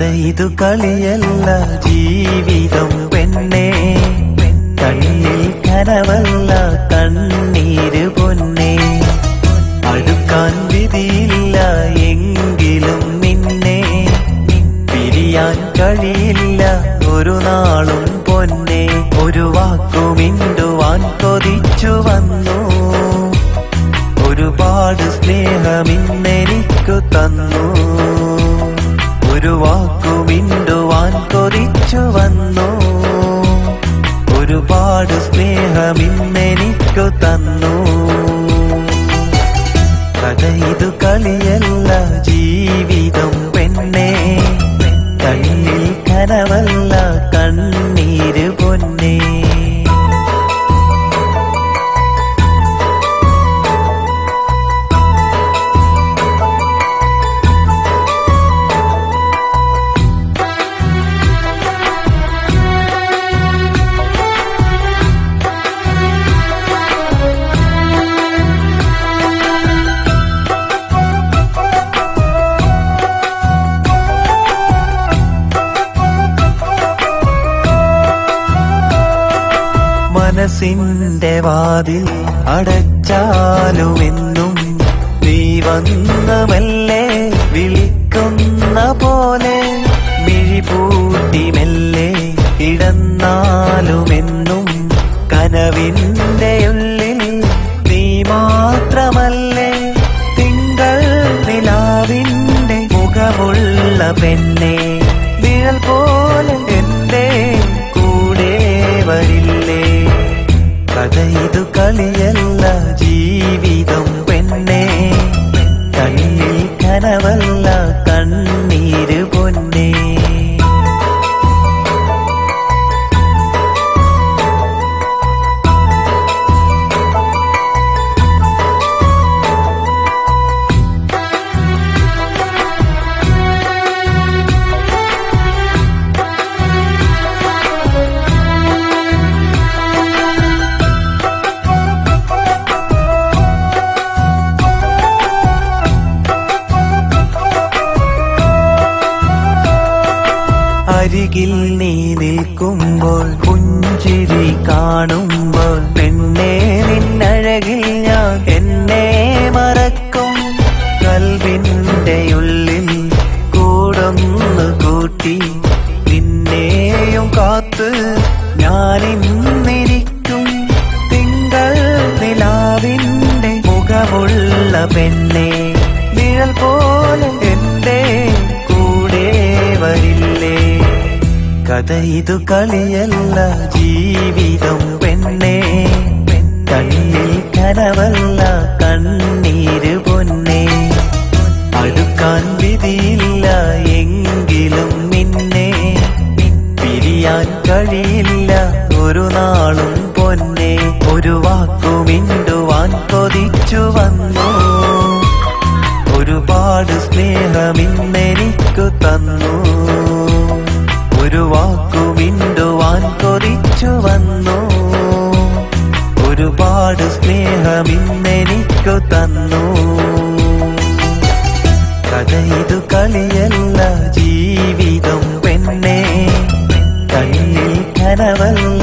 കഥ ഇതു കളിയല്ല ജീവിതം പെണ്ണേ, കണ്ണിൽ കനവല്ല കണ്ണീര് പൊന്നേ. അടുക്കാൻ വിധിയില്ല എങ്കിലും നിന്നെ പിരിയാൻ കഴിയില്ല ഒരു നാളും പൊന്നേ. ഒരു വാക്കുമിണ്ടുവാൻ കൊതിച്ചു വന്നു, ഒരുപാട് സ്നേഹമിന്നെനിക്കു തന്നു. ഒരു വാക്കുമിണ്ടുവാൻ കൊതിച്ചു വന്നു, ഒരുപാട് സ്നേഹമിന്നെനിക്കു തന്നു. കഥ ഇതു കളിയല്ല ജീവിതം പെണ്ണേ, കണ്ണിൽ കനവല്ല കണ്ണീര് പൊന്നേ. മനസ്സിന്റെ വാതിൽ അടച്ചാലുമെന്നും നീ വന്ന മെല്ലെ വിളിക്കുന്ന പോലെ, മിഴിപൂട്ടി മെല്ലെ കിടന്നാലുമെന്നും കനവിന്റെ ഉള്ളിൽ നീ മാത്രമല്ലേ. തിങ്കൾ നിലാവിന്റെ മുഖമുള്ള പെണ്ണെ, നിഴൽ പോലെ എന്റെ കൂടെ വരില്ലേ. കഥ ഇതു കളിയല്ല ജീവിതം പെണ്ണേ, കണ്ണിൽ കനവല്ല കണ്ണീര് പൊന്നേ. അരികിൽ നീ നിൽക്കുമ്പോൾ പുഞ്ചിരി കാണുമ്പോൾ പെണ്ണേ നിന്നഴകിൽ ഞാൻ എന്നെ മറക്കും. കൽവിന്റെ ഉള്ളിൽ കൂടൊന്നു കൂട്ടി നിന്നെയും കാത്ത് ഞാനിന്നിരിക്കും. തിങ്കൾ നിലാവിന്റെ മുഖമുള്ള പെണ്ണെ, നിഴൽ പോലെ എന്റെ കൂടെ വരില്ലേ. കഥ ഇതു കളിയല്ല ജീവിതം പെണ്ണേ, കണ്ണിൽ കനവല്ല കണ്ണീര് പൊന്നേ. അടുക്കാൻ വിധിയില്ല എങ്കിലും നിന്നെ പിരിയാൻ കഴിയില്ല ഒരു നാളും പൊന്നേ. ഒരു വാക്കുമിണ്ടുവാൻ കൊതിച്ചു വന്നു, ഒരുപാട് സ്നേഹമിന്നെനിക്കു തന്നു. ഒരു വാക്കുമിണ്ടുവാൻ കൊതിച്ചു വന്നു, ഒരുപാട് സ്നേഹമിന്നെനിക്കു തന്നു. കഥ ഇതു കളിയല്ല ജീവിതം പെണ്ണേ, കണ്ണിൽ കനവല്ല